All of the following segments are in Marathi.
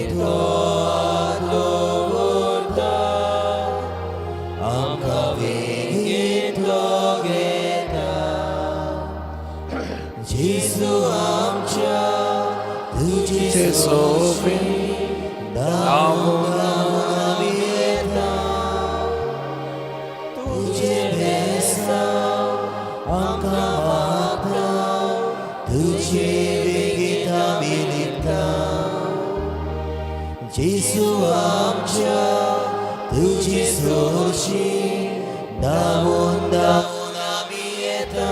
तो दवरता आमकां वेगीतलो घेता जेजू आमच्या तुजे सोबीत धांवून आमी येता तुजे भेसाव आमकां मागता तुजे वेगीत आमी निपता जेजू आमच्या तुजी सोशी धांवून आमी येता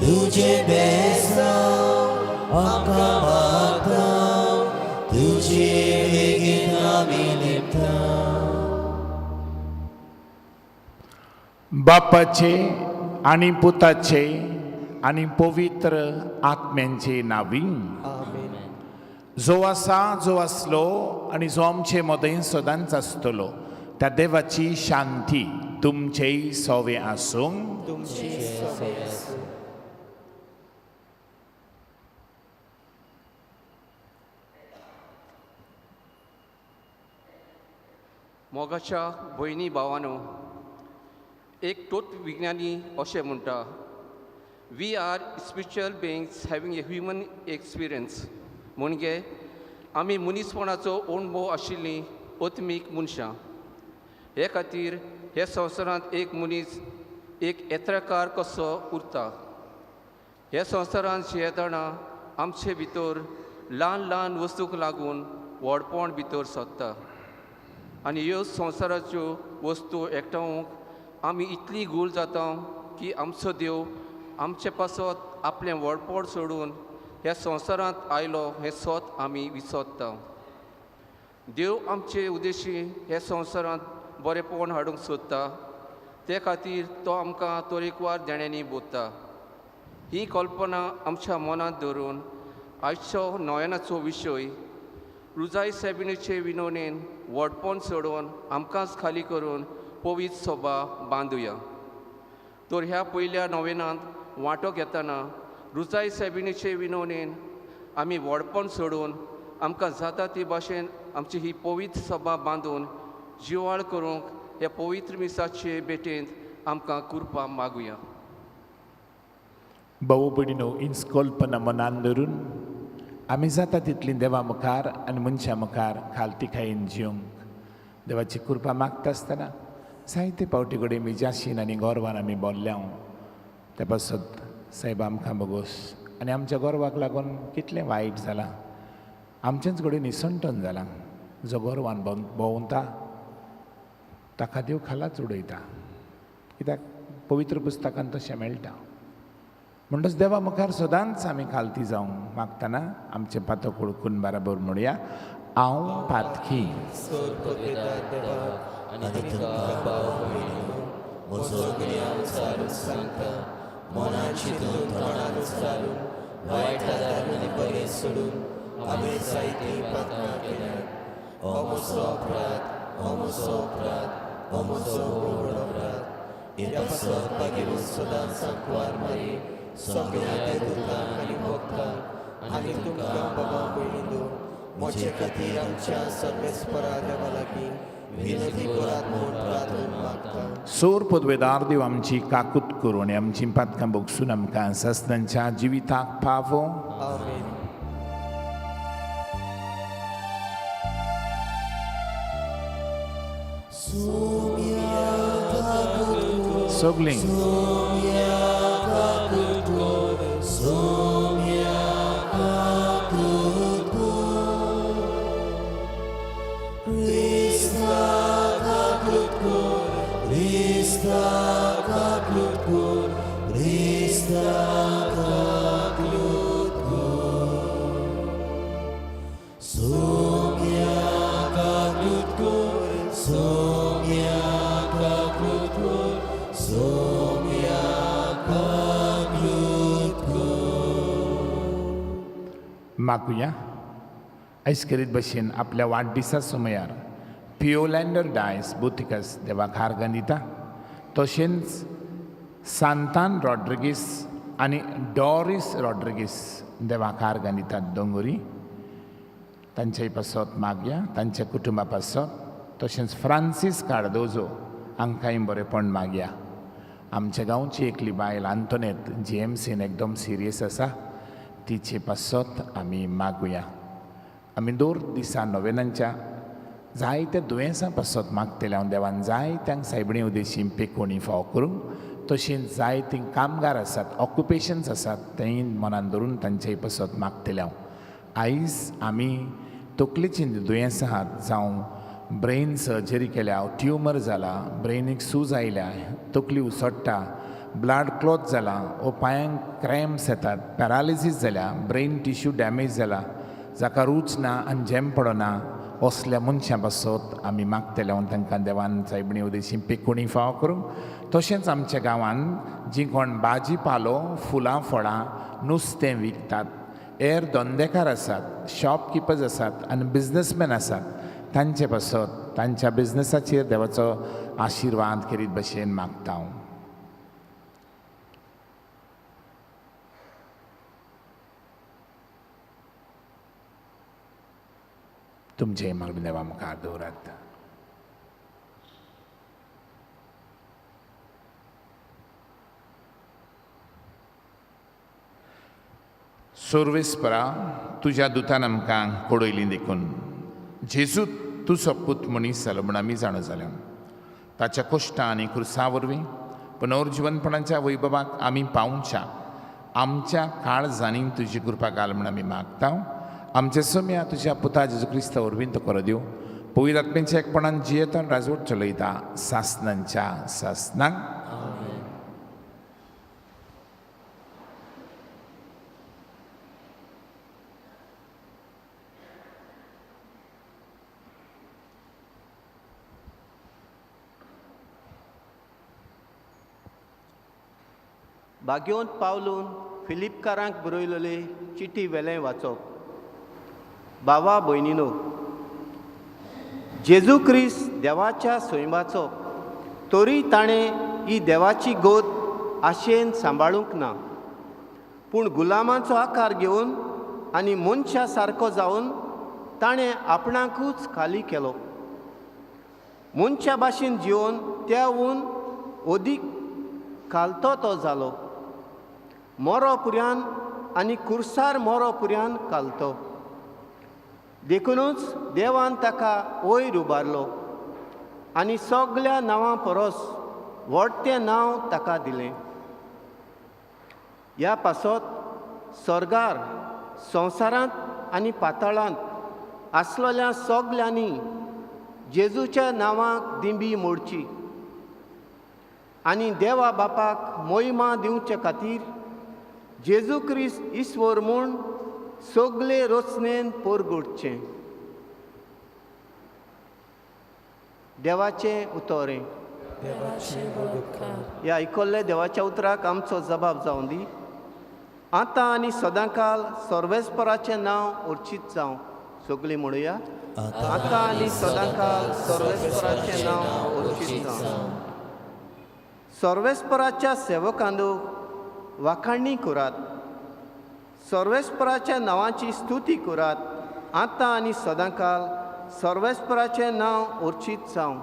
तुजे भेसाव आमकां मागता तुजे वेगीत आमी निपता बापाचे आणि पुताचे आणि पवित्र आत्म्यांचे नावी जो आसा जो आसलो आणि जो आमचे मदें सदांच आसतलो त्या देवाची शांती तुमचेय सोवे आसूं मोगाच्या भयणी भावानो एक तोत विज्ञानी अशें म्हणटा we are spiritual beings having a human experience म्हणजे आमी मनीसपणाचो अणभव आशिल्लीं आत्मीक मनशां हे खातीर हे संवसारांत एक मनीस एक येत्राकार कसो उरता हे संवसारांत जियेतना आमचे भितर ल्हान ल्हान वस्तूक लागून व्हडपण भितर सोदता आनी ह्यो संवसाराच्यो वस्तू एकठांवूंक आमी इतली घुल जाता की आमचो देव आमचे पासत आपलें व्हडपण सोडून ह्या संवसारांत आयलो हें सोत आमी विसरता देव आमचे उद्देशी ह्या संवसारांत बरेपण हाडूंक सोदता ते खातीर तो आमकां तरेकवार देण्यांनी बोदता ही कल्पना आमच्या मनांत धरून आयचो नोवेनाचो विशय रुजाय सैबिनीचे विनोवणेन व्हडपण सोडून आमकांच खाली करून पवित्र सभा बांदुया तर ह्या पयल्या नोवेनांत वांटो घेतना रुजाय सैबिनीचे विनोवणेन आमी व्हडपण सोडून आमकां जाता ते भाशेन आमची ही पवित्र सभा बांदून जिवाळ करूंक ह्या पवित्र मिसाचे भेटेंत आमकां कृपा मागुया भाऊ भयणीनो हीच कल्पना मनान धरून आमी जाता तितली देवा मुखार आनी मनशा मुखार खालती खायेन जिवंक देवाची कृपा मागता आसतना जायते पावटी कडेन मिजाशीन आनी गोरवान आमी बोल्ल्या त्या पासत सायब आमकां बोगोस आनी आमच्या गोरवाक लागून कितलें वायट जालां आमचेच कडेन निसंटन जालां जो गोरवान भोंवता ताका देव खालाच उडयता कित्याक पवित्र पुस्तकांत तशें मेळटा म्हणटच देवा मुखार सदांच आमी खालती जावंक मागतना आमचे पातक ओळखून बराबर म्हणुया हांव पातकी मनाची तोंडान चालून वायट आनी बरें सोडून आमी जायती पातकां केल्यात हो म्हजो अपराध हो म्हजो अपराध हो म्हजो व्हड अपराध हे पासत मागीर सदांच सांकवार मारी सगळ्या देवदूतांक आनी भक्तांक आनी तुमकां बाबा भयणीनो म्हजे खातीर आमच्या सर्वेस्परा देवा लागीं विनंती करात म्हूण प्रार्थना मागता सोर पदवेदार देव आमची काकूत करून आनी आमची पातकां बोगसून आमकां सस्तांच्या जिविताक पावो आमेन सगलीं मागुया आयज करीत भशेन आपल्या वाडदिसा समयार पिओलँडर डायस बुथिकस देवाक हार्गां दिता तशेंच सांतान रॉड्रिगीस आनी डॉरिस रॉड्रिगीस देवाक हार्गां दितात दोंगुरी तांच्याय पासत मागया, तांच्या कुटुंबा पासत तशेंच फ्रांसीस कार्दोजो हांकांय बरेपण मागया. आमच्या गांवची एकली बायल आंतोनेत GMCन एकदम सिरियस आसा, तिचे पासत आमी मागुया. आमी दर दिसा नोवेनांच्या जायत्या दुयेंसां पासत मागतले हांव देवान जायत्यांक सायबिणी उदेशी पेकोणी फाव करूंक. तशींच जायतीं कामगार आसात, ऑक्युपेशन्स आसात, तेंय मनान धरून तांचेय पासत मागतले हांव. आयज आमी तकलेचीं दुयेंसां आहात, जावं ब्रेन सर्जरी केल्या, ट्युमर जाला, ब्रेनीक सूज आयल्या, तकली उसडटा, ब्लड क्लॉट जाला, वो पांयांक क्रॅम्प्स येतात, पॅरालिसीस जाल्या, ब्रेन टिश्यू डॅमेज जाला, जाका रूच ना आनी झेम पडना, असल्या मनशां पासत आमी मागतले हांव तांकां देवान सायबिणी उदेशी पेकोणी फाव करूंक. तशेंच आमच्या गांवांत जीं कोण भाजी पालो, फुलां फळां, नुस्तें विकतात, हेर धंदेकार आसात, शॉपकिपर्स आसात आनी बिझनसमॅन आसात, तांचे पासत तांच्या बिझनसाचेर देवाचो आशिर्वाद करीत भशेन मागता हांव. तुमचे मागणी देवा मुखार दवरात. सर्वेस्परा तुज्या दुतान आमकां कळयली देखून जेजू तुजो पूत मनीस जालो म्हूण आमी जाणो जाल्या. ताच्या कश्टां आनी क्रुसा वरवीं पुनर्जिवनपणाच्या वैभवाक आमी पावच्या आमच्या काळजांनी तुजी कृपा घाल म्हूण आमी मागता. आमचे सोम्या तुज्या पुता जेजू क्रिस्ता वरवीं तो करो दिव. पवित्र आत्म्याच्या एकपणान जियेतन राजवट चलयता सासनांच्या सासनांक. बागेवंत पावलून फिलिपकारांक बरयलेली चिटी वेलें वाचप. बावा भयणीनो, जेजू क्रिस्त देवाच्या सैमाचो, तरी ताणें ही देवाची गोद आशेन सांबाळूंक ना, पूण गुलामाचो आकार घेवन आनी मनशा सारको जावन ताणें आपणाकूच खाली केलो. मनशा भाशेन जिवन त्याहून अदीक खालतो तो जालो, मोरो पुर्यान आनी कुर्सार मोरो पुर्यान कालतो. देखूनच देवान ताका वयर उबारलो आनी सगळ्या नांवां परस व्हडतें नांव ताका दिलें. ह्या पासत स्वर्गार, संवसारांत आनी पाताळांत आसलेल्या सगल्यांनी जेजूच्या नांवाक दिंबी मोडची आनी देवा बापाक मोहिमा दिवचे खातीर जेजू क्रिस्त इस्वर म्हूण सगळे रचनेन पोरगुडचें. देवाचें उतोरें. ह्या आयकल्ल्या देवाच्या उतराक आमचो जबाब जावं दी. आतां आनी सदांकाल सर्वेस्पराचें नांव उर्चीत जावं. सगळीं म्हणुया, आतां आनी सदांकाल सर्वेस्पराचें नांव उर्चीत जावं. सर्वेस्पराच्या सेवकांदो वाखाणणी करात. सर्वेस्पराच्या नांवाची स्तुती करात. आतां आनी सदांकाल सर्वेस्पराचें नांव उर्चीत जावं.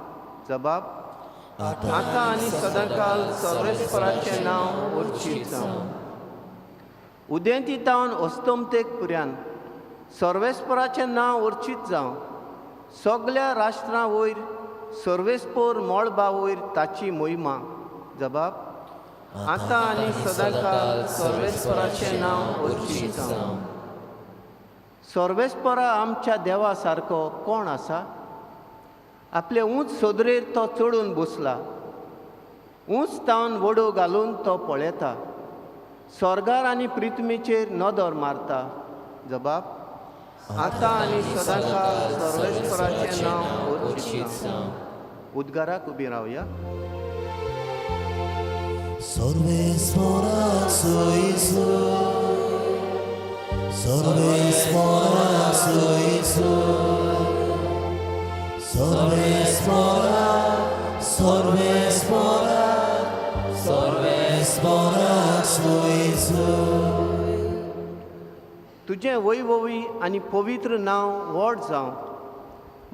जबाब, आतां आनी सदांकाल सर्वेस्पराचें नांव उर्चीत जावं. उदेंतीतावन अस्तमतेक पर्यान सर्वेस्पराचें नांव उर्चीत जावं. सगळ्या राष्ट्रां वयर सर्वेस्पर मोळबा वयर ताची मोहिमा. जबाब, आतां आनी सदांकाल सर्वेस्पराचें नांव उर्चीत जावं. सर्वेस्परा आमच्या देवा सारको कोण आसा? आपले उंच सदरेर तो चडून बसला. उंच तावन वडो घालून तो पळयता. स्वर्गार आनी पृथ्वीचेर नदर मारता. जबाब, आतां आनी सदांकाल सर्वेस्पराचें नांव उर्चीत जावं. उद्गाराक उबी रावया. Sorvespora soisu, sorvespora soisu, sorvespora, sorvespora, sorvespora soisu. तुजें वैभवी आनी पवित्र नांव व्हड जावं.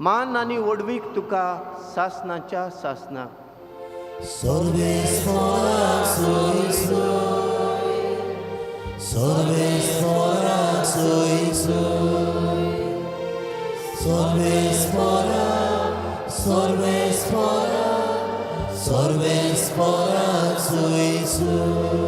मान आनी वडवीक तुका सासणाच्या सासणाक. Sorvesporak soy soy, sorvesporak soy soy, sorvesporak, sorvesporak, sorvesporak soy soy.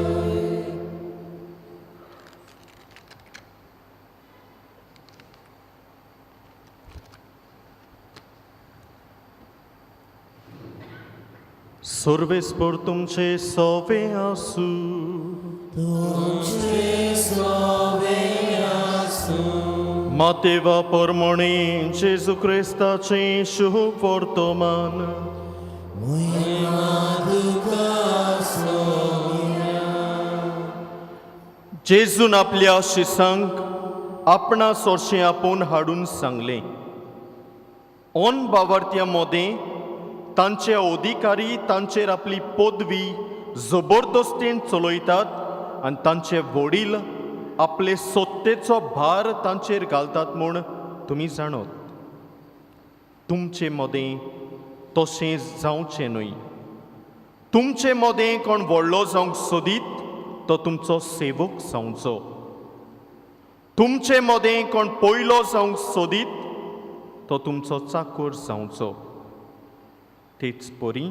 Sorvespor तुमचे सोवे आसू. तुमचे सोवे आसू. मातेवा परमणे जेजू क्रिस्ताचे शुभ वर्तमान. महिमा तुका सोमिया. जेजून आपल्या शिसांक आपणा सोर्शें आपोवन हाडून सांगलें, ओन बावार्थ्या मोदें तांचे अधिकारी तांचेर आपली पदवी जबरदस्तीन चलयतात आनी तांचे वडील आपले सत्तेचो भार तांचेर घालतात म्हूण तुमी जाणत. तुमचे मोदें तशें जावचें न्हय. तुमचे मोदें कोण व्हडलो जावंक सोदीत तो तुमचो सेवक जावचो. तुमचे मोदें कोण पयलो जावंक सोदीत तो तुमचो चाकर जावचो. तेच परी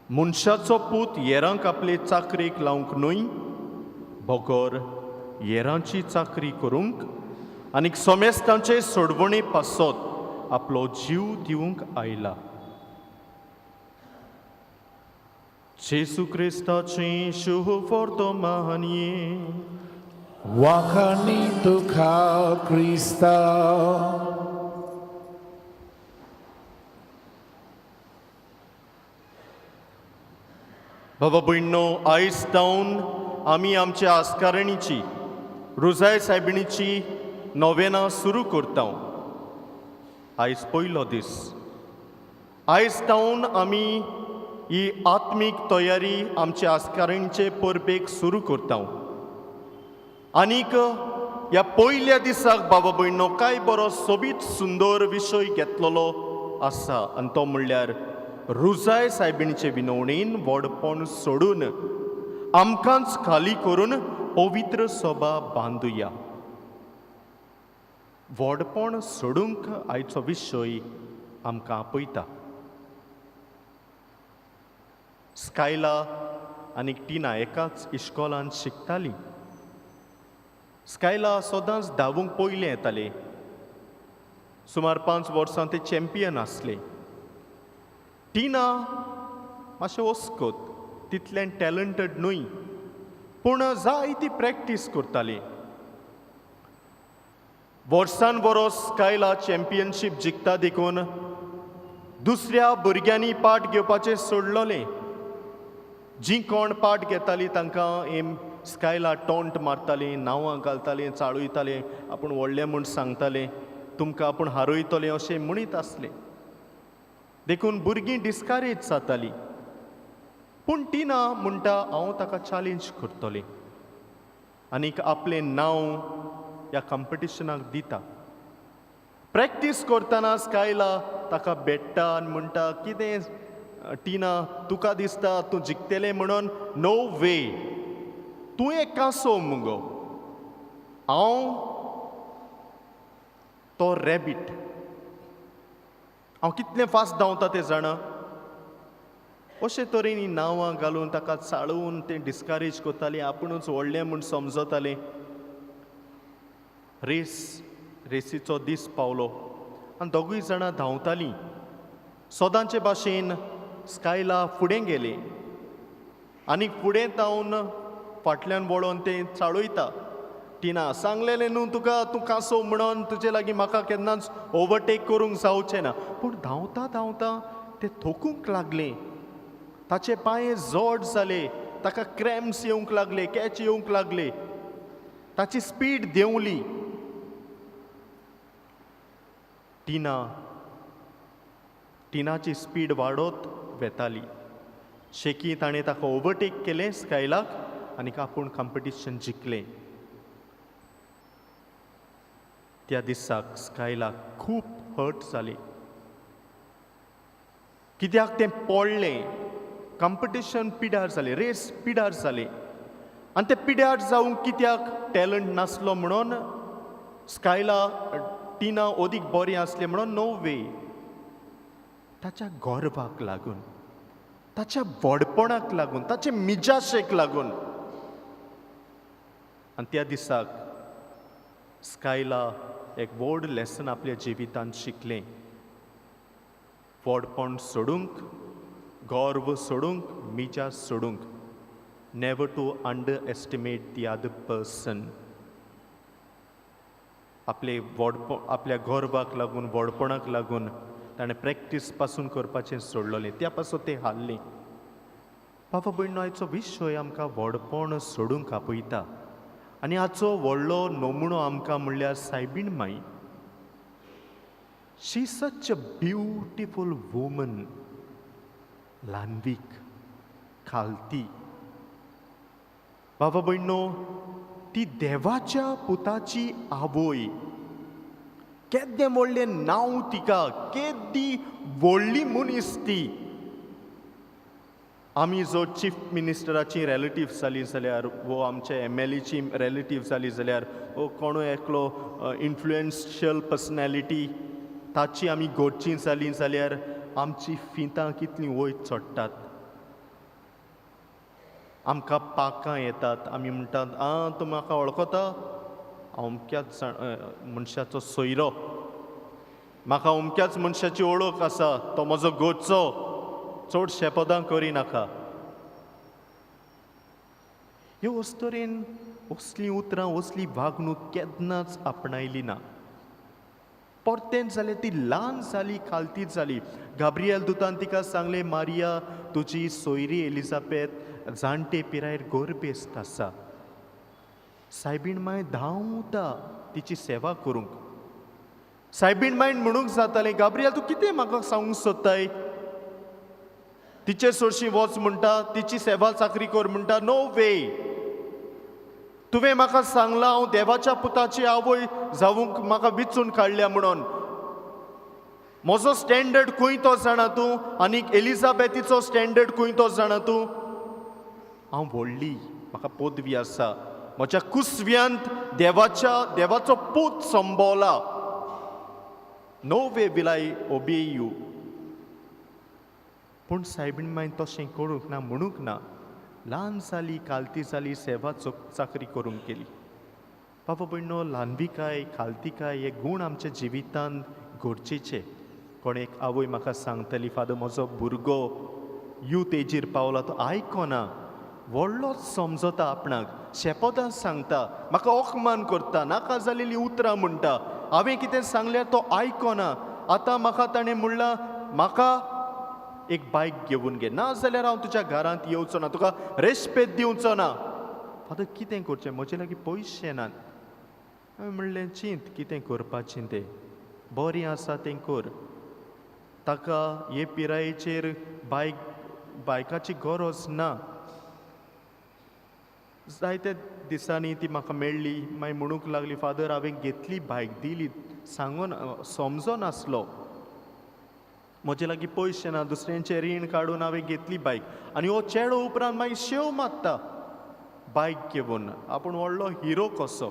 मनशाचो पूत येरांक आपले चाकरेक लावंक न्हय, भोगोर येरांची चाकरी करूंक आनी सोमेस्तांचे सोडवणे पासत आपलो जीव दिवंक आयला. जेजू क्रिस्ताचे शुभ वर्तमान ये. वाखाणी तुका क्रिस्ता. बाबा भयणो, आयज जावन आमी आमच्या आस्कारणीची रुजाय सायबिणीची नोवेना सुरू करता. आयज पयलो दीस. आयज जावन आमी ही आत्मीक तयारी आमच्या आस्कारणीचे परबेक सुरू करता. आनीक ह्या पयल्या दिसाक बाबा भयणो कांय बरो सोबीत सुंदर विशय घेतलेलो आसा, आनी तो म्हणल्यार रुजाय सायबिणीचे विनवणेन व्हडपण सोडून आमकांच खाली करून पवित्र सभा बांदुया. व्हडपण सोडूंक आयचो विशय आमकां आपयता. स्कायला आनी टिना एकाच इश्कोलांत शिकतालीं. स्कायला सदांच धांवूंक पयलें येतालें. सुमार 5 वर्सां ते चॅम्पियन आसले. टिना मातशें वस्कोत, तितलें टॅलंटड न्हय, पूण जायती प्रॅक्टीस करताली. वर्सान वरोस स्कायला चॅम्पियनशीप जिखता देखून दुसऱ्या भुरग्यांनी पार्ट घेवपाचें सोडलोलें. जीं कोण पार्ट घेतालीं तांकां स्कायला टॉन्ट मारतालीं, नांवां घालतालीं, चाळयतालीं, आपूण व्हडलें म्हूण सांगतालें, तुमकां आपूण हारयतलें अशें म्हणीत आसलें. देखून भुरगीं डिस्करेज जातालीं. पूण टिना म्हणटा हांव ताका चॅलेंज करतलें आनीक आपलें नांव ह्या कॉम्पिटिशनाक दिता. प्रॅक्टीस करतना स्कायला ताका भेट्टा आनी म्हणटा, कितें टिना तुका दिसता तूं जिखतलें म्हणून? नो वे, तूं एक कांसो मुगो, हांव तो रॅबीट, हांव कितलें फास्ट धांवता तें जाणा. अशे तरेन नांवां घालून ताका चाळून तें डिस्करेज करतालीं, आपुणूच व्हडलें म्हूण समजतालें. रेसीचो दीस पावलो आनी दोगूय जाणां धांवतालीं. सदांचे भाशेन स्कायला फुडें गेली आनी फुडें धांवन फाटल्यान वळोन तें चाळयता. टिना सांगलेलें न्हू तुका, तूं कांसो म्हणून तुजे लागीं म्हाका केन्नाच ओवरटेक करूंक जावचें ना. पूण धांवता धांवता तें थकूंक लागलें. ताचे पांय जड जाले, ताका क्रॅम्प्स येवंक लागले, कॅच येवंक लागले. ताची स्पीड देंवली. टिनाची स्पीड वाडत वेताली. शेकी ताणें ताका ओवरटेक केलें स्कायलाक आनीक आपूण कॉम्पिटिशन जिखलें. त्या दिसाक स्कायलाक खूब हर्ट जाली, कित्याक तें पडलें. कॉम्पिटिशन पिड्यार जालें, रेस पिड्यार जाली, आनी ते पिड्यार जावंक कित्याक टॅलंट नासलो म्हणून स्कायला टिना ओदीक बरी आसली म्हणून नो वे. ताच्या गर्वाक लागून, ताच्या व्हडपणाक लागून, ताचे मिजाशेक लागून. आनी त्या दिसाक स्कायला एक व्हड लेसन आपल्या जिवितांत शिकलें. व्हडपण सोडूंक, गर्व सोडूंक, मिजा सोडूंक. Never to underestimate the other person. आपल्या गर्वाक लागून, व्हडपणाक लागून ताणें प्रॅक्टीस पासून करपाचें सोडलें, त्या पासून तें हारलें. बाबा भयणो, आयचो विशय आमकां व्हडपण सोडूंक आपयता. आनी हाचो व्हडलो नमुनो आमकां म्हणल्यार सायबीण माई. She such a beautiful woman. ल्हानवीक, खालती. बाबा भयणो, ती देवाच्या पुताची आवय. केदें व्हडलें नांव तिका, केदी व्हडली मनीस ती. आमी जो चीफ मिनिस्टराची रिलेटिव्ह जाली जाल्यार, वो आमच्या MLAची रिलेटिव्ह जाली जाल्यार, वो कोणूय एकलो इन्फ्लुएन्शियल पर्सनॅलिटी ताची आमी घोडची जाली जाल्यार आमची फितां कितलीं वयर चडटात. आमकां पाकां येतात, आमी म्हणटात, तूं म्हाका वळखता, हांव अमक्याच मनशाचो सोयरो, म्हाका अमक्याच मनशाची वळख आसा, तो म्हजो घोडचो, चड शेपदां करिनाका. ह्यो अस्तरेन असलीं उतरां, असली वागणूक केन्नाच आपणायली ना. परतें जालें ती ल्हान जाली, खालती जाली. गाब्रिएल दुतान तिका सांगलें, मारिया, तुजी सोयरी एलिझाबेथ जाणटे पिरायेर गोरबेस्त आसा. सायबीण माय धांवता तिची सेवा करूंक. सायबीण मायन म्हणूंक जातालें, गाब्रिएल तूं कितें म्हाका सांगूंक सोदताय? तिचे सोडशी वच म्हणटा, तिची सेवा चाकरी कर म्हणटा. नो वे. तुवें म्हाका सांगलां हांव देवाच्या पुताची आवय जावूंक म्हाका विचून काडल्या म्हणून. म्हजो स्टँडर्ड खंय तो जाणा तूं, आनीक एलिझाबेथीचो स्टँडर्ड खंय तो जाणा तूं? हांव व्हडली, म्हाका पदवी आसा, म्हज्या कुसव्यांत देवाचो पूत संभोवला. No way will I obey you. पूण सायबीण मायन तशें करूंक ना, म्हणूंक ना. ल्हान जाली, खालती जाली, सेवा चाकरी करूंक गेली. बाबा भयणो, ल्हानविकाय, खालतीकाय हे गूण आमच्या जिवितांत गरजेचे. कोण एक आवय म्हाका सांगतली, फादर म्हजो भुरगो यूथ एजीर पावला, तो आयकना, व्हडलोच समजता आपणाक, शेपदां सांगता, म्हाका ओकमान करता, नाका जालेली उतरां म्हणटा. हांवें कितें सांगल्यार तो आयकना. आतां म्हाका ताणें म्हणलां, म्हाका एक बायक घेवन घे, ना जाल्यार हांव तुज्या घरांत येवचो ना, तुका रेस्पेद दिवचो ना. फादर कितें करचें? म्हजे लागीं पयशे नात. हांवें म्हणलें, चिंत कितें करपाचें तें, बरें आसा तें कर. ताका हे पिरायेचेर बायकाची गरज ना. जायत्या दिसांनी ती म्हाका मेळ्ळी, मागीर म्हणूंक लागली, फादर हांवें घेतली बायक, दिली, सांगून समजो नासलो, म्हजे लागीं पयशे ना, दुसऱ्यांचे रीण काडून हांवें घेतली बायक. आनी हो चेडो उपरांत मागीर शेव मारता बायक घेवन, आपूण व्हडलो हिरो कसो.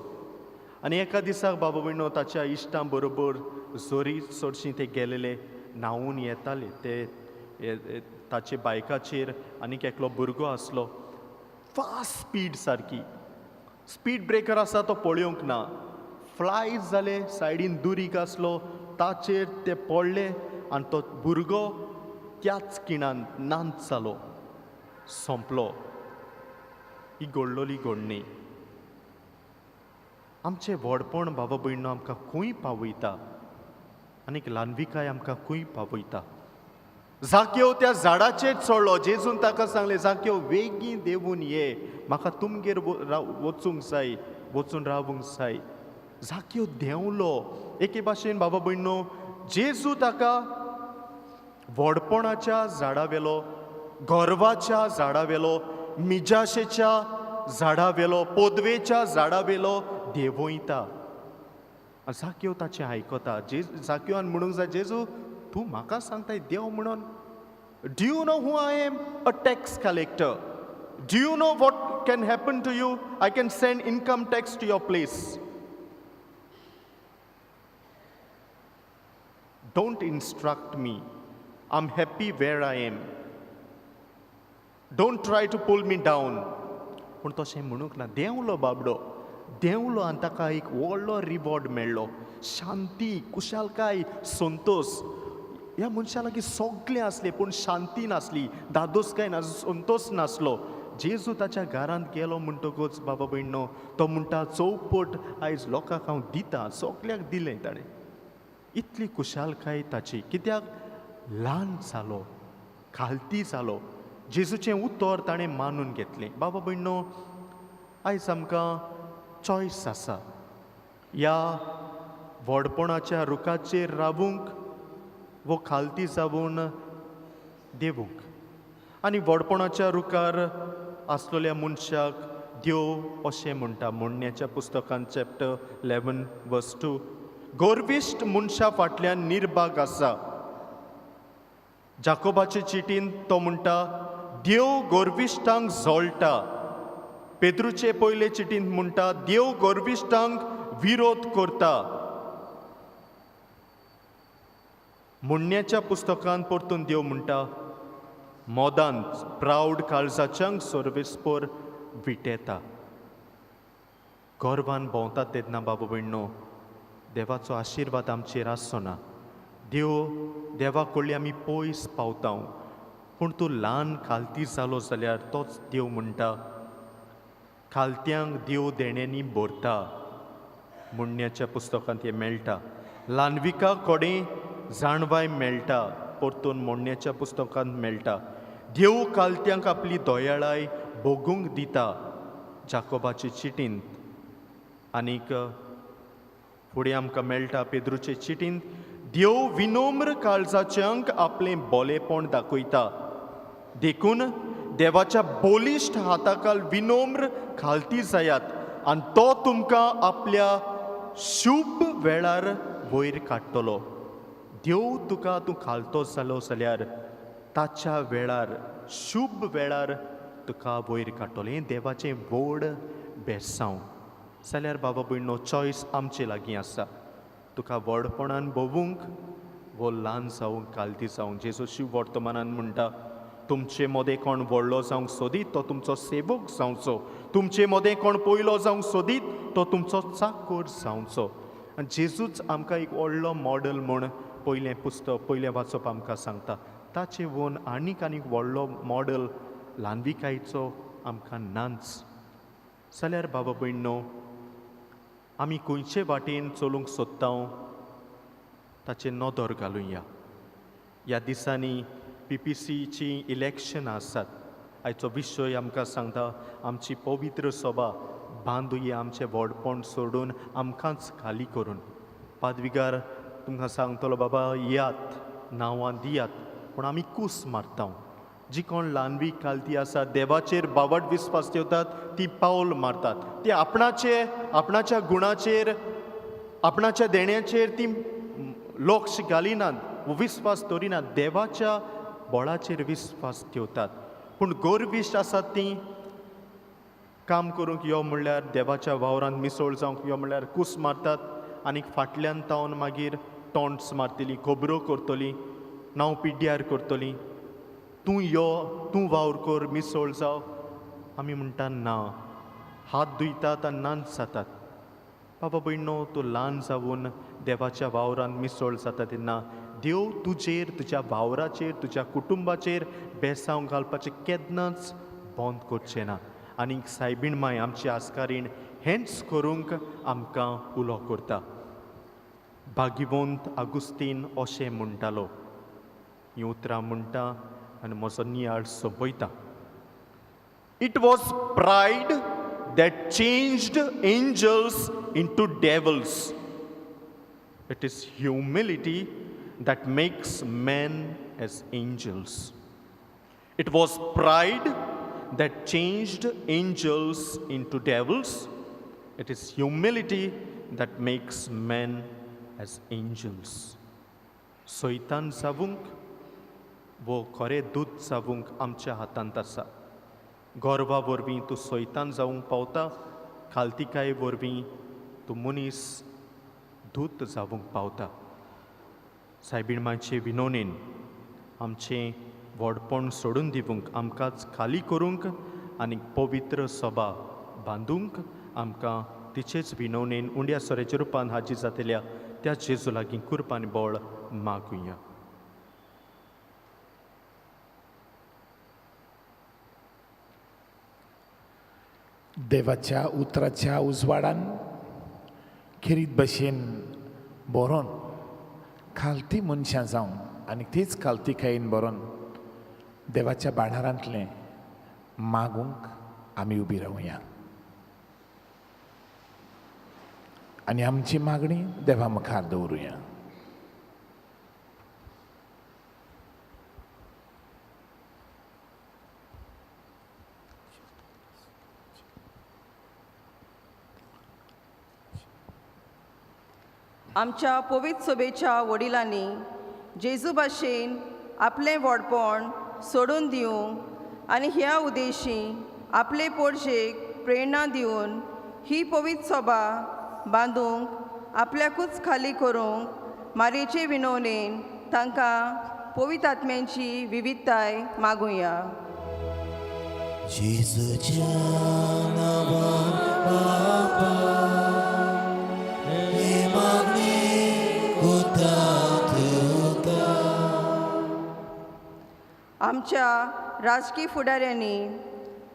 आनी एका दिसाक बाबा भयणो ताच्या इश्टां बरोबर जोरी चडशीं ते गेलेले, न्हांवून येताले ते ताचे बायकाचेर. आनीक एकलो भुरगो आसलो, फास्ट स्पीड सारकी, स्पीड ब्रेकर आसा तो पळोवंक ना. फ्लाय जाले, सायडीन दुरीग आसलो, ताचेर ते पडले आनी तो भुरगो त्याच किणान नांत जालो, सोंपलो. ही घडलोली घडणी. आमचें व्हडपण बाबा भयणो आमकां खंय पावयता, आनीक ल्हानविकाय आमकां खंय पावयता. जाक्यो त्या झाडाचेर चडलो, जेजून ताका सांगलें, जाक्यो बेगीन देंवून ये, म्हाका तुमगेर वचूंक जाय, वचून रावूंक जाय. जाक्यो देंवलो. एके भाशेन बाबा भयणो, जेजू ताका व्हडपणाच्या झाडावेलो, गर्वाच्या झाडावेलो, मिजाशेच्या झाडावेलो, पदवेच्या झाडावेलो देंवयता. जाक्यो ताचें आयकता. जाक्योन म्हणूंक जाय, जेजू तूं म्हाका सांगताय देव म्हणून? Do you know who I am? A tax collector. Do you know what can happen to you? I can send income tax to your place. Don't instruct me. I'm happy where I am. Don't try to pull me down. पूण तशें म्हणूंक ना. देंवलो बाबडो, देंवलो आनी ताका एक व्हडलो रिवॉर्ड मेळ्ळो. शांती, कुशालकाय, संतोष. ह्या मनशा लागीं सगळें आसलें, पूण शांती नासली, दादोसकाय ना, संतोष नासलो. जेजू ताच्या घरांत गेलो म्हणटकूच बाबा भयणो, तो म्हणटा चौपट आयज लोकांक हांव दितां, सगळ्याक दिलें ताणें. इतली कुशालकाय ताची, कित्याक ल्हान जालो, खालती जालो. जेजूचें उतर ताणें मानून घेतलें. बाबा भयणो, आयज आमकां चॉयस आसा. ह्या व्हडपणाच्या रुखाचेर रावूंक वो खालती जावन देवूंक. आनी व्हडपणाच्या रुखार आसलेल्या मनशाक देव अशें म्हणटा मोडण्याच्या पुस्तकांत चॅप्टर 11 वर्स 2. गोरविश्ट मनशा फाटल्यान निर्भाग आसा. जाकोबाचे चिटीन तो म्हणटा देव गोरविश्टांक जोळटा. पेद्रूचे पयले चिटीन म्हणटा देव गोरविश्टांक विरोध करता. मोडण्याच्या पुस्तकांत परतून देव म्हणटा मोदांत प्राऊड काळजाच्यांक सर्वेस्पर विटेता. गर्वान भोंवतात तेन्ना बाबा भयणो, देवाचो आशिर्वाद आमचेर आसचो ना. देवा कडली आमी पयस पावता. पूण तूं ल्हान खालती जालो जाल्यार तोच देव म्हणटा खालत्यांक देव देण्यांनी भरता. मोडण्याच्या पुस्तकांत हें मेळटा. ल्हानविका कोडें जाणवाय मेळटा. परतून मोडण्याच्या पुस्तकांत मेळटा. देव खालत्यांक आपली दयाळाय भोगूंक दिता. जाकोबाचे चिटींत. आनीक फुडें आमकां मेळटा पेद्रूचे चिटींत देव विनम्र काळजाच्यांक आपलें बोलेपण दाखयता. देखून देवाच्या बोलिश्ट हाताखाल विनम्र खालती जायात आनी तो तुमकां आपल्या शुभ वेळार वयर काडटलो. देव तुका तूं खालतो जालो जाल्यार ताच्या वेळार, शुभ वेळार तुका वयर काडटलो. हें देवाचें व्हड बेसांव. जाल्यार बाबा भयणो, चॉयस आमचे लागीं आसा. तुका व्हडपणान भोवूंक वो ल्हान जावंक खालती जावंक. जेजू शिव वर्तमानान म्हणटा तुमचे मदें कोण व्हडलो जावंक सोदीत तो तुमचो सेवक जावचो. तुमचे मदें कोण पयलो जावंक सोदीत तो तुमचो चाकर जावचो. आनी जेजूच आमकां एक व्हडलो मॉडल म्हूण पयलें वाचप आमकां सांगता. ताचे वोन आनीक व्हडलो मॉडल ल्हानविकायेचो आमकां नाच. जाल्यार बाबा भयणो, आमी खंयचे वाटेन चलूंक सोदता ताचें नदर घालुया. ह्या दिसांनी PPCची इलेक्शनां आसात. आयचो विशय आमकां सांगता आमची पवित्र सभा बांदुया आमचें व्हडपण सोडून आमकांच खाली करून. पादविगार तुमकां सांगतलो बाबा येयात, नांवां दियात, पूण आमी कूस मारता. जी कोण ल्हानवी खालती आसा, देवाचेर बावट विस्वास ठेवतात, ती पावल मारतात. ती आपणाच्या गुणाचेर, आपणाच्या देण्याचेर ती लक्ष घालिनात, विस्वास दवरिनात. देवाच्या बळाचेर विस्वास ठेवतात. पूण गोरविश्ट आसात ती काम करूंक यो म्हणल्यार, देवाच्या वावरांत मिसळ जावंक यो म्हणल्यार कूस मारतात. आनीक फाटल्यान तावन मागीर टॉन्ट्स मारतली, खबरो करतली, नांव पिड्ड्यार करतली. तूं यो, तूं वावर कर, मिसळ जाव. आमी म्हणटा ना. हात धुयतात आनी नाच जातात. बाबा भयणो, तूं ल्हान जावन देवाच्या वावरांत मिसळ जाता तेन्ना देव तुजेर, तुज्या वावराचेर, तुज्या कुटुंबाचेर बेसांव घालपाचें केन्नाच बंद करचें ना. आनीक सायबीण माय आमची आस्कारीण हेंच करूंक आमकां उलो करता. भागिवंत आगुस्तीन अशें म्हणटालो. हीं उतरां म्हणटा आनी म्हजो नियाळ सोंपयता. It was pride that changed angels into devils. It is humility that makes men as angels. It was pride that changed angels into devils. It is humility that makes men as angels. सैतान जावूंक वो खरें दूत जावूंक आमच्या हातांत आसा. गोरवा वरवीं तूं सैतान जावंक पावता, खालतिकाये वरवीं तूं मनीस दूत जावंक पावता. सायबिणमाचे विनोनेन आमचें व्हडपण सोडून दिवंक, आमकांच खाली करूंक आनी पवित्र सभा बांदूंक आमकां तिचेच विनोनेन उंड्या सोऱ्याच्या रुपान हाजी जातल्या त्या जेजू लागीं कृपा आनी बळ मागुया. देवाच्या उतराच्या उजवाडान खिरीत भशेन बरोवन खालती मनशां जावन आनी तीच खालतीकायेन बरोवन देवाच्या बाणारांतलें मागूंक आमी उबी रावया आनी आमची मागणी देवा मुखार दवरुया. आमच्या पवित्र सभेच्या वडिलांनी जेजू भाशेन आपलें व्हडपण सोडून दिवंक आनी ह्या उद्देशी आपले पोरशेक प्रेरणा दिवन ही पवित्र सभा बांदूंक आपल्याकूच खाली करूंक मारयेचे विनवणेन तांकां पवित्र आत्म्यांची विविधताय मागुया. जेजूच्या नांवान बापा हे मागणी कोता तुका. आमच्या राजकीय फुडाऱ्यांनी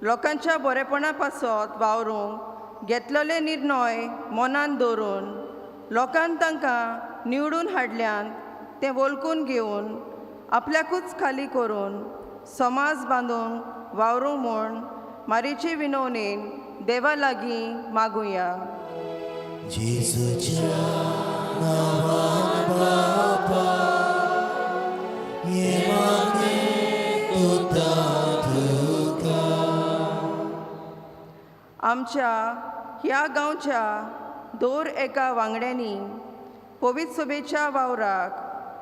लोकांच्या बरेपणा पासत वावरूंक घेतलेले निर्णय मनान दवरून लोकांक तांकां निवडून हाडल्यान तें वळखून घेवन आपल्याकूच खाली करून समाज बांदूंक वावरूंक म्हूण मारयेचे विनवणेन देवा लागीं मागुया. जेजूच्या नांवान बापा हे मागणी कोता तुका. आमच्या ह्या गांवच्या दर एका वांगड्यांनी पवित्र सभेच्या वावराक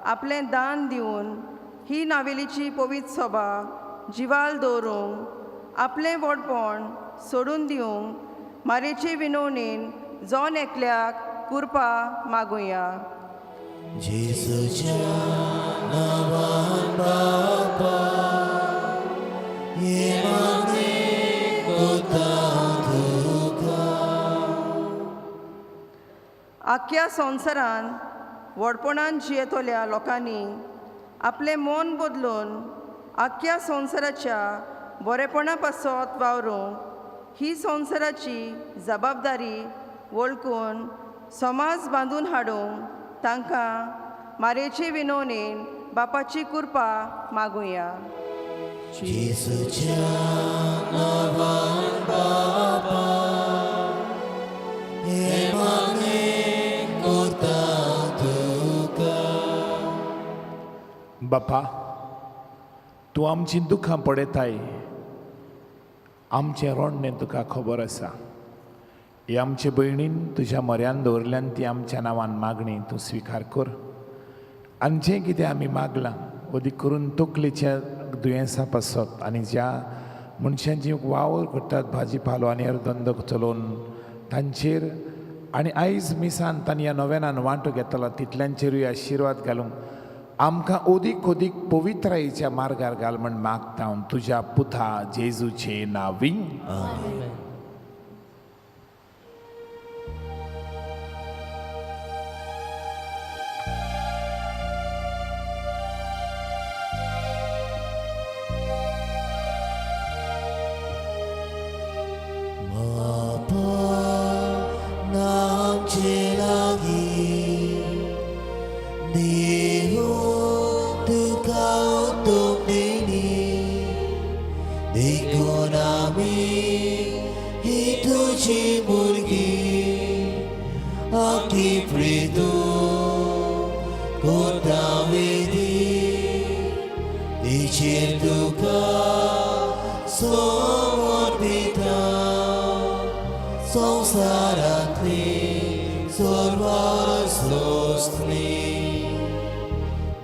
आपलें दान दिवन ही नावेलीची पवित्र सभा जिवाल दवरूंक आपलें व्हडपण सोडून दिवंक मारयेचे विनवणेन जावन एकल्याक कृपा मागुया. जेजूच्या नांवान बापा हे मागणी कोता तुका. आख्या संवसारान व्हडपणान जियेतल्या लोकांनी आपलें मन बदलून आख्या संवसाराच्या बरेपणा पासत वावरूंक ही संवसाराची जबाबदारी वळखून समाज बांदून हाडूंक तांकां मारयेचे विनवणेन बापाची कृपा मागुया. जेजूच्या नांवान बापा हे मागणी कोता तुका. बापा, तूं आमची दुखां पळयताय, आमचें रोडणें तुका खबर आसा. ही आमचे भयणीन तुज्या म्हऱ्यान दवरल्यान ती आमच्या नांवान मागणी तूं स्विकार कर. आनी जें कितें आमी मागलां अदीक करून तकलेच्या दुयेंसां पासत आनी ज्या मनशांची वावर करतात भाजी पालो आनी हेर धंदो चलोवन तांचेर आनी आयज मिसान तांणी ह्या नोवेनान वांटो घेतलो तितल्यांचेरूय आशिर्वाद घालूंक आमकां अदीक अदीक पवित्रायेच्या मार्गार घाल म्हण मागता हांव तुज्या पुता जेजूचे नांवीं. सोर्वास्लोस्नी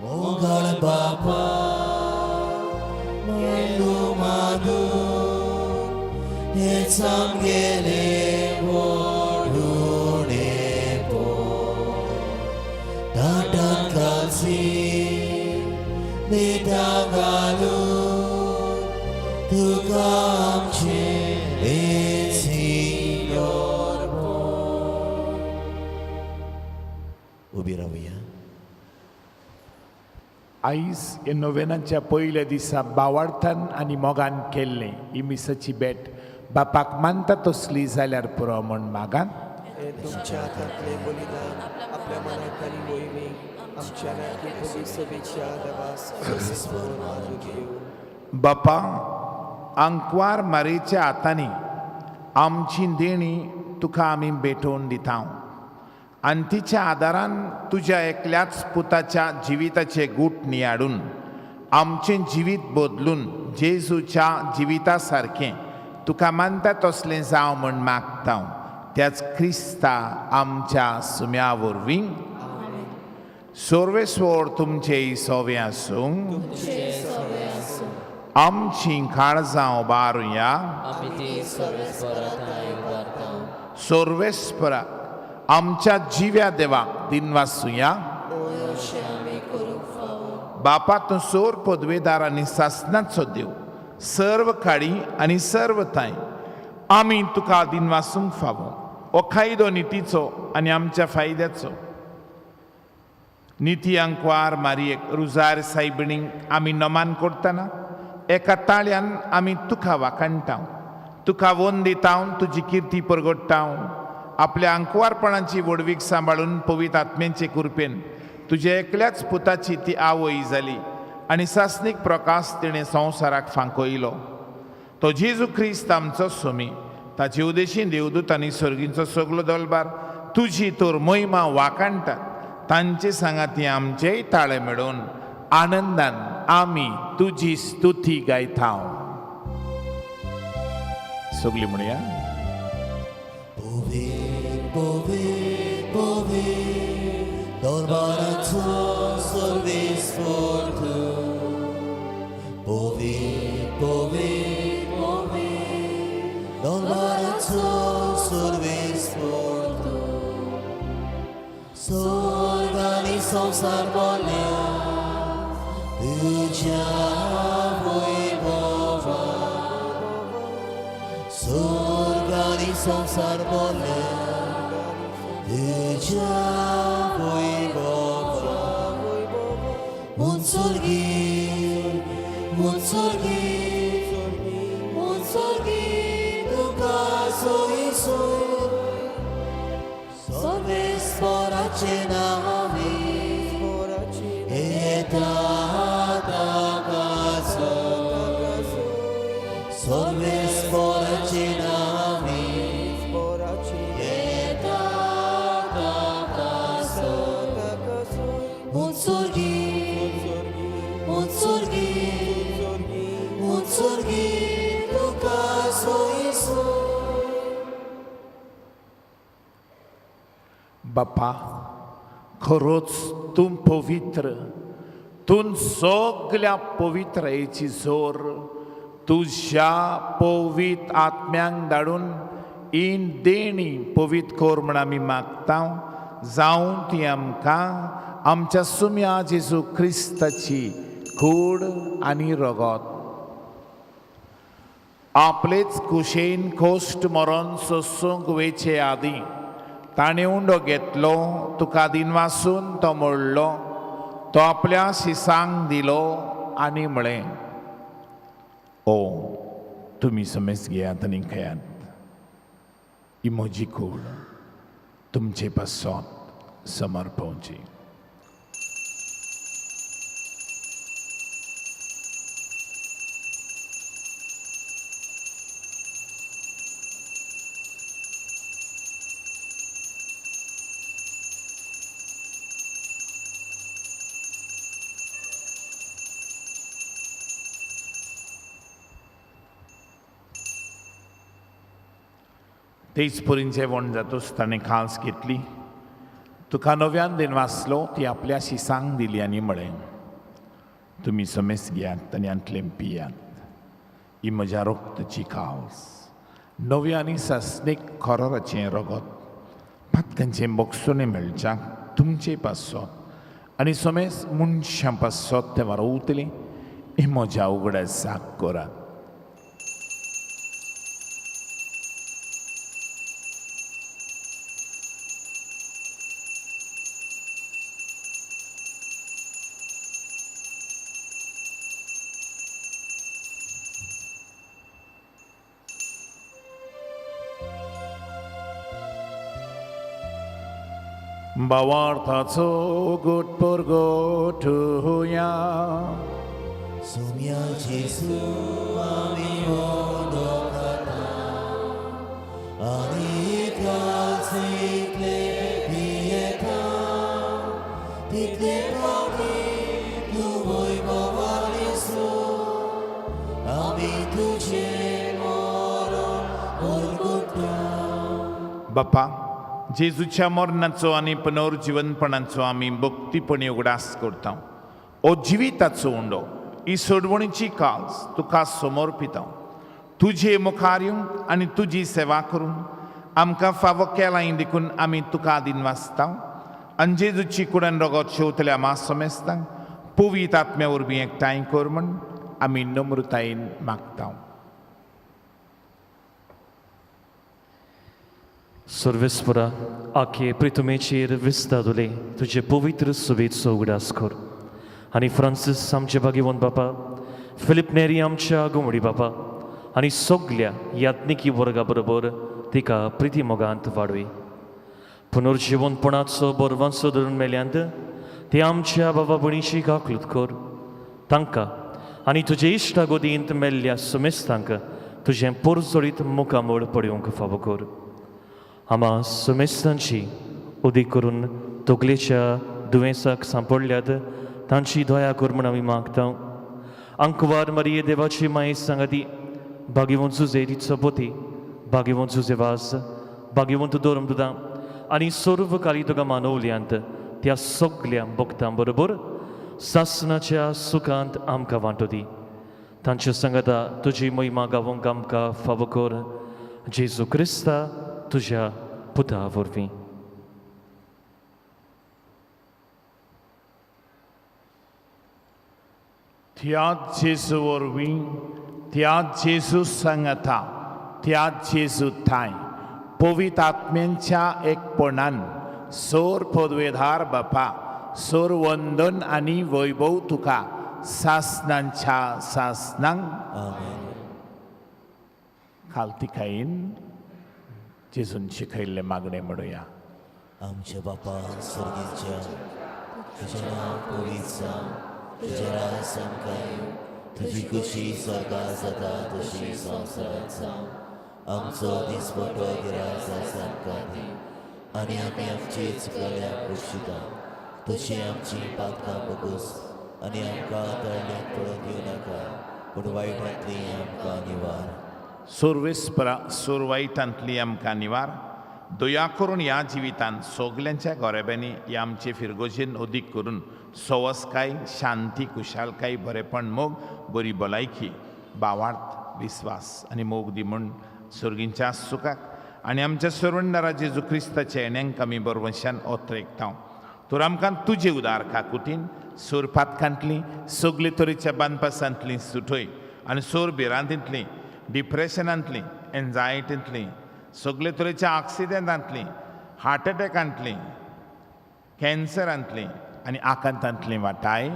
मोगळ बापा मेंदू मागू हे सांगेले ओढूने पो ताटात घालसी मिठा घालून तुका आमचे Señor उभी राहूया. आईज हे नोवेनाच्या पयल्या दिसा बावार्थान आनी मोगान केल्लें ही मिसाची भेट बापाक मानता तसली जाल्यार पुरो म्हण मागान. हे तुमच्या हातांतले बलिदान आपल्या मनाक आनी वैमीक आमच्या नायकी सभेच्या देवास परमेश्वर मानू घेऊ. बापा अंकवार मारेच्या हातांनी आमची देणी तुका आमी भेटोवन दिता आनी तिच्या आदारान तुज्या एकल्याच पुताच्या जिविताचे गूट नियाडून आमचें जिवीत बदलून जेजूच्या जिविता सारकें तुका मानता तसलें जावं म्हण मागता. त्याच क्रिस्ता आमच्या सुम्या वरवीं सर्वेस्वर तुमचे सोवे आसूं. आमची काळजां उबारुया. सर्वेस्परा आमच्या जिव्या देवाक दिनवासुया. बापा तूं सोर पदवेदार आनी सासणाचो देव सर्व काळी आनी सर्व थाय आमी तुका दिनवासूंक फावो. हो कायदो नितीचो आनी आमच्या फायद्याचो. निती अंकवार मारयेक रुजार सायबिणीक आमी नमान करतना एका ताळ्यान आमी तुका वाखाणटा. तुका वोन दिता. तुजी किर्ती परगट्टा. आपल्या अंकवारपणाची वडवीक सांबाळून पवित्र आत्म्याचे कृपेन तुज्या एकल्याच पुताची ती आवय जाली आनी सासनीक प्रकाश तिणें संवसाराक फांकयलो. तो जेजू क्रिस्त आमचो सोमी ताचे उदेशी देवदूत आनी सर्गींचो सगलो दलबार तुजी तर महिमा वाखाणटा. तांचे सांगाती आमचेय ताळे मेळोवन आनंदान आमी तुजी स्तुती गायता. सगली म्हणया. Dormarato solvis portu. Dormarato solvis portu. Sorgani संसार बोल्या तुझ्या वैभवा. Sorgani संसार बोल्या तुझ्या Munsorgi tuka soy Sorves porace nami Eta takaso Sorves porace nami Eta takaso Munsorgi tuka soy बापा खरोच तूं पवित्र. तूं सगल्या पवित्रतेची जोर तुझ्या पवित्र आत्म्यांक धाडून इन देणी पवित्र कोर म्हण आमी मागता. जावं ती आमकां आमच्या सुम्या जेजू क्रिस्ताची कूड आनी रगत. आपलेच कुशेन कोश्ट मरण सोसूंक वेचे आदी ताणें उंडो घेतलो. तुका दिनवासून तो मोडलो. तो आपल्या शिसांक दिलो आनी म्हळें ओ तुमी समेज घेयात आनी खेयात. ही म्हजी कूड तुमचे पासत समर्पवची. तेच परीन जेवण जातूच ताणें खास घेतली तुका नव्यान दिन वाचलो ती आपल्याशी सांग दिली आनी म्हळें तुमी समेस घेयात आनी आंतलें पियात ही म्हज्या रोगताची कावस नव्या आनी सस्नेक खरोराचें रगत पातकांचें बोगसोने मेळच्याक तुमचे पासत आनी समेस मनशां पासत ते वारोवतलीं ही म्हज्या उगडासाक करात भावार्थाचो गोटपोरगोठुया सोम्या जेसू आमी वोडोखाता आनी त्रास इतले पियेता तितले पावटी तूं वैभवान येसू आमी तुजे मरण ओरगुता बापा जेजूच्या मरणाचो आनी पुनर्जीवनपणाचो आमी भक्तीपणी उगडास करता ओ जिविताचो उंडो ही सोडवणीची कास तुका समर्पिता तुजे मुखार येवंक आनी तुजी सेवा करून आमकां फावो केलां देखून आमी तुका दिन वाचता आनी जेजूची कुडन रगत शेवतल्या मास समेस्तांक पवित्र आत्म्या वरवीं एकठांय कर म्हण आमी नम्रतायेन मागता सर्वेस्परा आखे प्रितुमेचेर विस्तादुले तुजे पवित्र सुबेचो उगडास कर आनी फ्रांसीस आमचे भाग्यवंत बापा फिलिप नेरी आमच्या घुमडी बापा आनी सगल्या यात्निकी वर्गा बरोबर तिका प्रिती मोगांत वाडोय पुनर्जीवनपणाचो बरवांचो धरून मेल्यांत ते आमच्या बाबा भणीची गाकलूत कर तांकां आनी तुजे इश्टा गोदींत मेल्ल्या सुमेस्तांक तुजें पोरजोळीत मुखामोळ पडयोंक फावो कर आमा सुमेस्तांची उदी करून तकलेच्या दुयेंसाक सांपडल्यात तांची दया कर म्हण आमी मागता अंकवार मरिये देवाची माये सांगाती भाग्यवंत जुजे तिचो पोती भाग्यवंत जुजे वाज भाग्यवंत दोरमदुदां आनी सर्व काली तुका मानवल्यांत त्या सगळ्या भक्तां बरोबर सासणाच्या सुखांत आमकां वांटो दी तांच्या सांगाता तुजी महिमा गावोंक आमकां फावो कर जेजू क्रिस्ता तुज्या पुता वरवीं त्याच जेजू वरवीं त्याच जेजू सांगता त्याच जेजू थाय पवित्र आत्म्यांच्या एकपणान सोर पदवेधार बापा सोर वंदन आनी वैभव तुका सासनांच्या सासनांक खालतिकायेन जेजून शिकयल्ले मागणे म्हणुया आमचे बापा स्वर्गीच्या तुजें नांव पवित्र जावं तुजें राज संकाय तुजी खुशी स्वर्गांत जाता तशी संवसारांत जावं आमचो दिसपटो गिराय सारका दी आनी आमी आमची चुकल्यांक बक्षिता तशी आमची पातकां बगूस आनी आमकां तळण्याक पडून दिवं नाका पूण वायटांतली आमकां निवार सोर्वेस्परा सोरवाईटांतली आमकां निवार दया करून ह्या जिवितांत सगल्यांच्या गोरेब्यांनी ह्या आमचे फिरगोजेन अदीक करून सवस्काय शांती कुशालकाय बरेपण मोग बरी भलायकी भावार्थ विस्वास आनी मोग दी म्हूण सर्गींच्या सुखाक आनी आमच्या सर्वंडारा जेजू क्रिस्ताच्या येण्याक आमी बरवशान ओत्रेकता तर आमकां तुजे उदार काकुतीन सोर पातकांतली सगले तरेच्या बांदपासांतली सुटय आनी सोर भिरांतींतली डिप्रेशनांतली एन्जायटींतली सगळे तरेच्या ऑक्सिडेंटांतली हार्ट एटॅकांतली कॅन्सरांतली आनी आकांतांतली वाटाय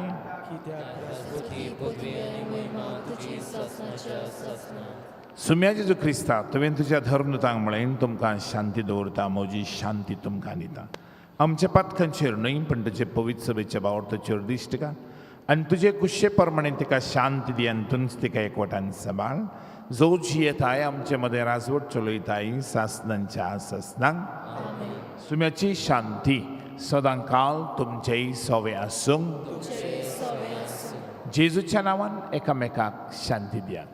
सुम्या जेजू क्रिस्ता तुवें तुज्या धर्मदूतांक म्हळें तुमकां शांती दवरता म्हजी शांती तुमकां दिता आमच्या पातकांचेर न्हय पण तुजे पवित्र सभेच्या बावर्थाचेर दिश्ट का आनी तुजे कुशे प्रमाणे तिका शांती दी आनी तुंच तिका एकवटान सांबाळ जो जियेताय आमचे मदें राजवट चलयताय सासनांच्या सासनांक सुम्याची शांती सदां काल तुमचेय सोवे आसूं जेजूच्या नांवान एकामेकाक शांती दियात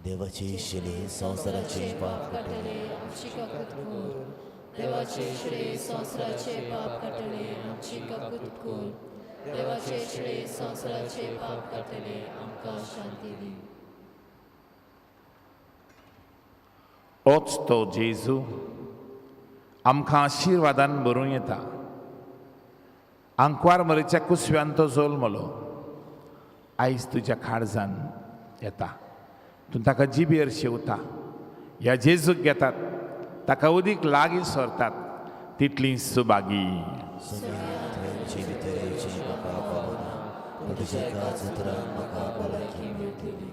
देवाचे शिले संसाराचे पाप काटले आमची काकूत कोर देवाचे शिळे संसाराचे पाप काटले आमची काकूत कोर देवाचे शिळे संसाराचे पाप काटले आमकां शांती दी. होच तो जेजू आमकां आशिर्वादान भरूं येता. आंकवार मरेच्या कुसव्यान तो जल्मलो, आयज तुज्या काळजान येता. तूं ताका जिबेर शेवता. ह्या जेजूक घेतात, ताका उदीक लागीं सरतात, तितली सुबागी. जिवितरेची म्हाका पावना तुज्या एका उतरान म्हाका भलायकी मेळटली.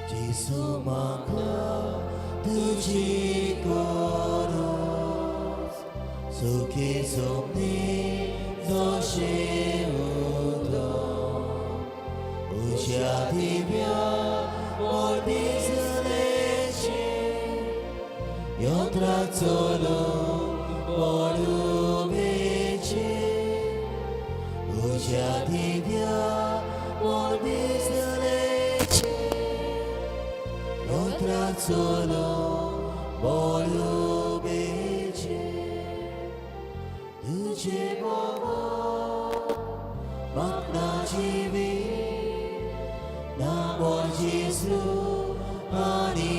जेजू म्हाका तुजी गरज सुखी सोपनी जशें उदक उज्या दिव्या दिसलेचे यंत्रा चलून पडुबेचे उज्या दिव्या solo voglio bece tuझे bogo magna jivi namor Jesu ani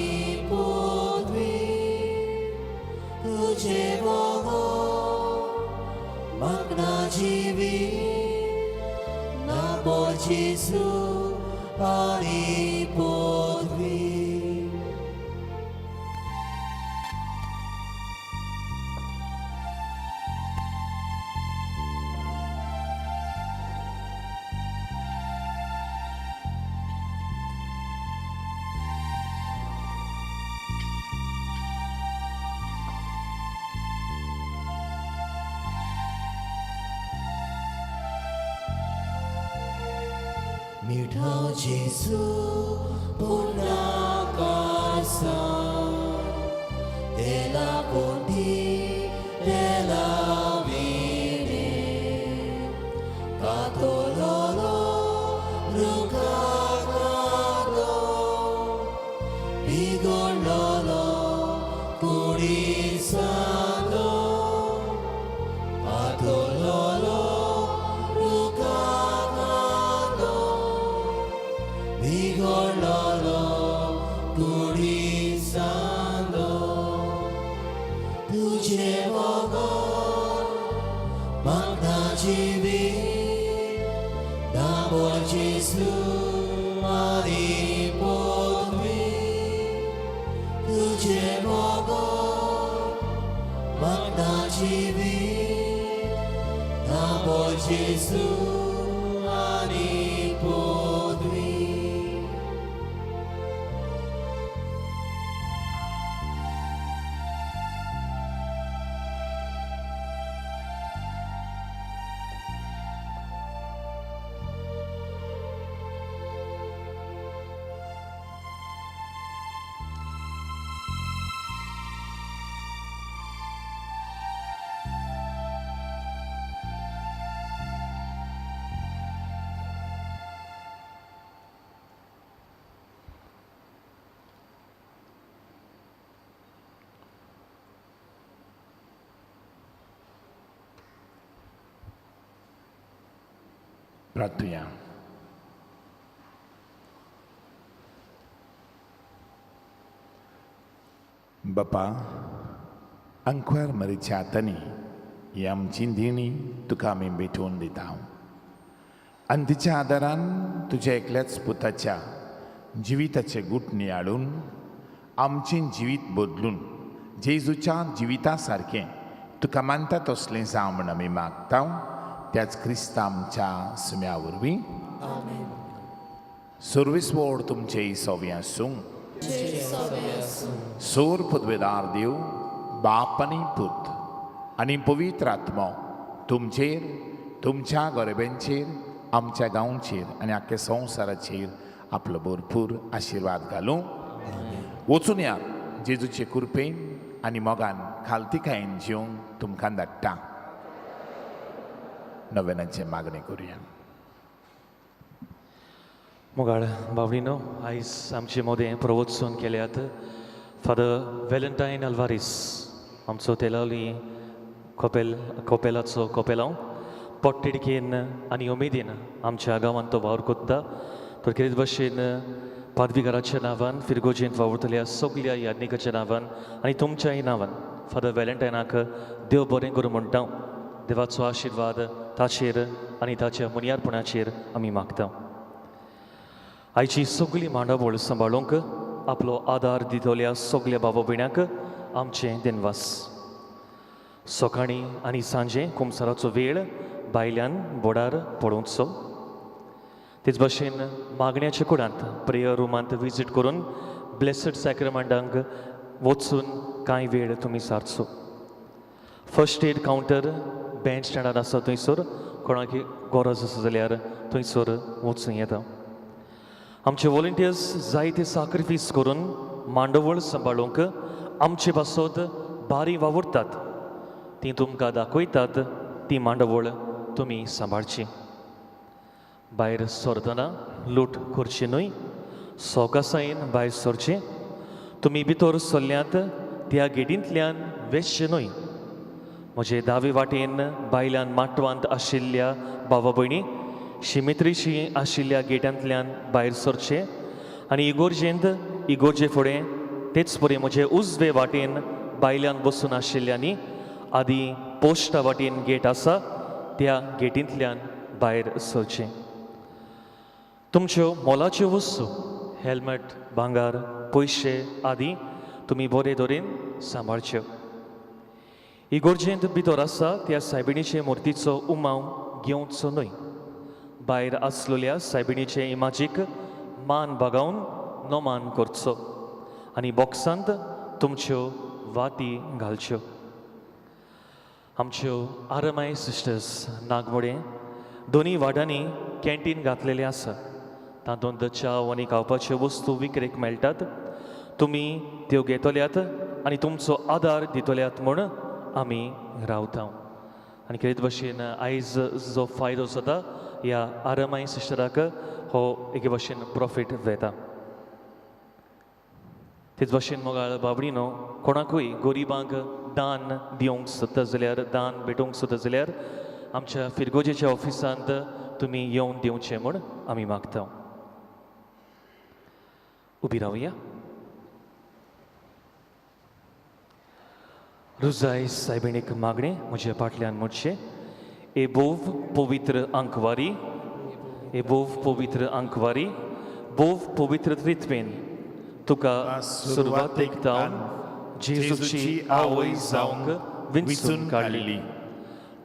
podvi तुझे bogo magna jivi namor Jesu ani podvi. मिठाव जेजू पुन्हा कासा तेला कोंडी तेला विणे कातोलोलो रुकाकालो बिगोलोलो कुडीसालो कातोलोलो Vigololo curisando तुझे bogo magna jivi namor Jesu ani podvi तुझे bogo magna jivi namor Jesu ani podvi. प्रार्थया. बापा, अंकवार मरीच्या हातांनी ही आमची दिणी तुका आमी भेटोवन दिता आनी तिच्या आदारान तुज्या एकल्याच पुताच्या जिविताचे गुट नियाळून आमचें जिवीत बदलून जेजूच्या जिविता सारकें तुका मानता तसलें जावं म्हण आमी मागता त्याच क्रिस्त आमच्या सुम्या वरवीं सर्वेस्वर तुमचे सोबी आसूं सोर पदवेदार देव बाप आनी पूत आनी पवित्र आत्मो तुमचेर तुमच्या गोरेब्यांचेर आमच्या गांवचेर आनी आख्या संवसाराचेर आपलो भरपूर आशिर्वाद घालूं वचून या जेजूचे कृपेन आनी मोगान खालतीकायेन जिवंक तुमकां धाडटा नोवेनाचे मागणी करुया मोगाळ बावडीनो आयज आमचे मोदें प्रवचन केल्यात फादर वेलंटायन आल्वारीस आमचो तेलावली कोपेलाचो कोपेलांव पोटतिडकेन आनी उमेदीन आमच्या गांवांत तो वावर कोत्ता तर कितें भशेन पादवीकाराच्या नांवान फिरगोजेंत वावुरतल्या सगल्या याज्ञिकाच्या नांवान आनी तुमच्याय नांवान फादर वेलंटायनाक देव बरें करूं म्हणटा देवाचो आशिर्वाद ताचेर आनी ताच्या मुनियारपणाचेर आमी मागता आयची सगळी मांडावळ सांबाळूंक आपलो आदार दितल्या सगल्या भावा भयणांक आमचें दिनवास सकाळीं आनी सांजे कुमसाराचो वेळ बायल्यान बोडार पडोवचो तेच भशेन मागण्याच्या कुडांत प्रेयर रुमांत विजीट करून ब्लेसड सॅक्रमेंटांक वचून कांय वेळ तुमी सारचो फर्स्ट एड कावंटर बेंच स्टँडार आसा थंयसर कोणाक गरज आसा जाल्यार थंयसर वचूं येता आमचे वॉलंटियर्स जायते सॅक्रिफायस करून मांडवळ सांबाळूंक आमचे पासत बारी वावुरतात ती तुमकां दाखयतात ती मांडवळ तुमी सांबाळची भायर सरतना लूट करची न्हय सोकासायेन भायर सरचें तुमी भितर सरल्यांत त्या गेटींतल्यान वेचचें न्हय म्हजे दावे वाटेन बायल्यान माटवांत आशिल्ल्या भावा भयणी शिमित्रीशी आशिल्ल्या गेटांतल्यान भायर सरचें आनी इगोर्जे फुडें तेच परी म्हजे उजवे वाटेन बायल्यान बसून आशिल्ल्यांनी आदी पोस्टा वाटेन गेट आसा त्या गेटींतल्यान भायर सरचें तुमच्यो मोलाच्यो वस्तू हेल्मेट भांगार पयशे आदी तुमी बरे तरेन सांबाळच्यो इगोर्जेंत भितर आसा त्या सायबिणीचे मुर्तीचो उमाव घेवचो न्हय भायर आसलेल्या सायबिणीचे इमाजीक मान बागावन नोमान करचो आनी बॉक्सांत तुमच्यो वाती घालच्यो आमच्यो आरमाय सिस्टर्स नागमोडे दोनी वाड्यांनी कॅन्टीन घातलेले आसा तातूंत च्याव आनी खावपाच्यो वस्तू विक्रेक मेळटात तुमी त्यो घेतल्यात आनी तुमचो आदार दितल्यात म्हूण आमी रावता आनी कितें भशेन आयज जो फायदो जाता ह्या आरमाय सिस्टराक हो एके भशेन प्रॉफीट वेता तेच भशेन मोगाळ बाबडीनो कोणाकूय गरिबांक दान दिवंक सोदता जाल्यार दान भेटोवंक सोदता जाल्यार आमच्या फिरगोजेच्या ऑफिसांत तुमी येवन दिवचें म्हूण आमी मागता उबी रावया रुजाय सायबिणीक मागणें म्हज्या फाटल्यान म्हणचें ए बोव पवित्र अंकवारी ए बोव पवित्र अंकवारी बोव पवित्र त्रित्वेन तुका सुरवातेक जावन जेजूची आवय जावंक विंचून काडली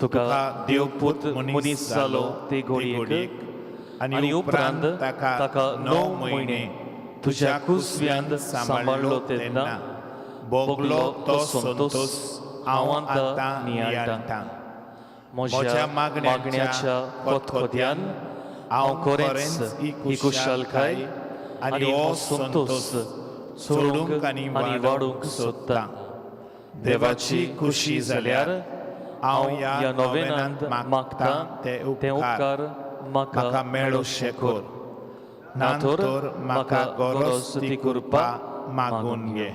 तुका देवपूत मनीस जालो ते घोडयेक आनी उपरांत ताका 9 म्हयने तुज्या कुसव्यांत सांबाळलो तेन्ना भोगलो तो संतोष हांव आतां नियाळटा म्हज्या मागण्याच्या खोतखोत्यान हांव खरेंच ही कुशलकाय आनी हो संतोष सोडूंक आनी वाडूंक सोदता देवाची खुशी जाल्यार हांव ह्या नोवेनांत मागता ते उपकार म्हाका मेळोशे कर नातर म्हाका गरज ती करपा मागून घे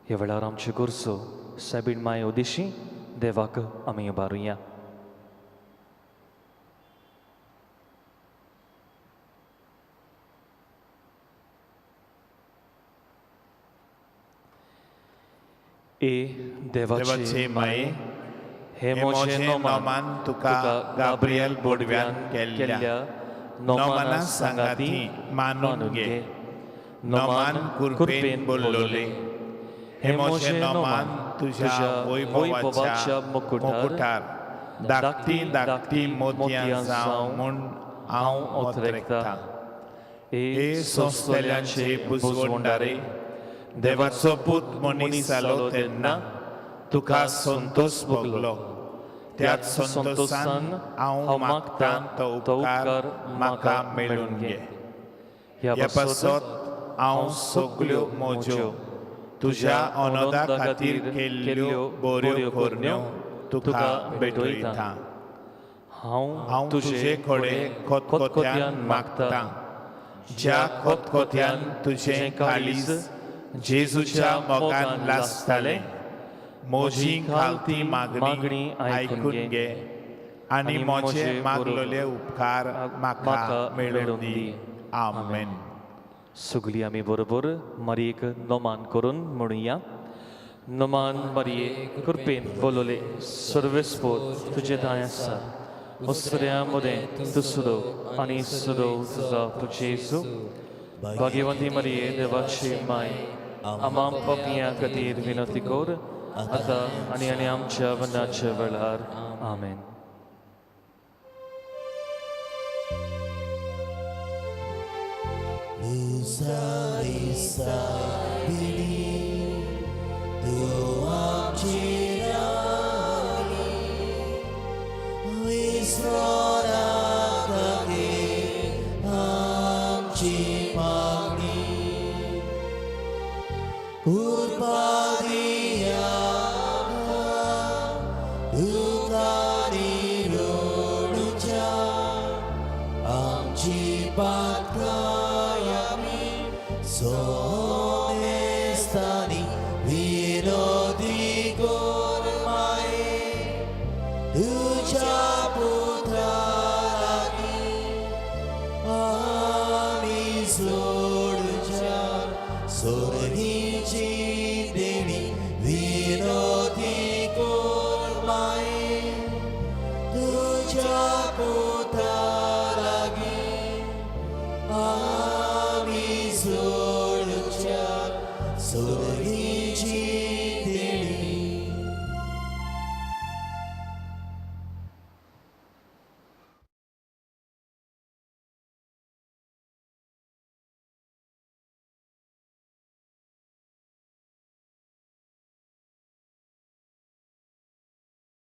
ह्या वेळार आमच्यो गोरसो सायबीण माय उदेशी देवाक आमी उबारुया देवाचे माये हे मोजे नोमान तुका गाब्रियल बोडव्यान केल्ल्या नोमाना सांगाती मानून घे नोमान कुरपेन बोललोले हे मोजे नोमान तुझ्या वैभवाच्या मुकुटार धाकटी धाकटी मोतयां जावं म्हूण हांव ओतरेकता हे सोंसलेल्यांचे बुजवंडारे देवाचो पूत मनीस जालो तेन्ना तुका संतोष भोगलो त्याच संतोषान हांव मागतां तो उपकार म्हाका मेळून घे ह्या पासत हांव सगल्यो मोज्यो तुज्या अनोदा खातीर केल्ल्यो बऱ्यो करण्यो तुका भेटयता हांव तुजे कडेन खतखत्यान मागतां ज्या खतखत्यान तुजें काळीज जेजूच्या मोगान लासतालें म्हजी खालती मागणी आयकून घे आनी म्हजे मागलोले उपकार म्हाका मेळून दी आमेन. सगळीं आमी बरोबर मारयेक नोमान करून म्हणुया. नोमान मारये कृपेन बोलोले सर्वेस्पोत तुजे दाय आसा उसऱ्या मदें तूं सुदो आनी सुदो तुजो जेजू भाग्यवंती मारये देवाची माय आमां पापियां खातीर विनंती कर आतां आनी आमच्या वंदाच्या वेळार आमेन. Ruzai Saibinnichea Novenacho Poilo आमची मागणी कृपा दिया तुका निरोडच्या आमची पातकाय आमी सोमेस्तानी विरोधी कोर माये तुझ्या पुत्रा आमी सोडच्या सोडगीची देणी विरोधी कोर माये तुझ्या पुत्रा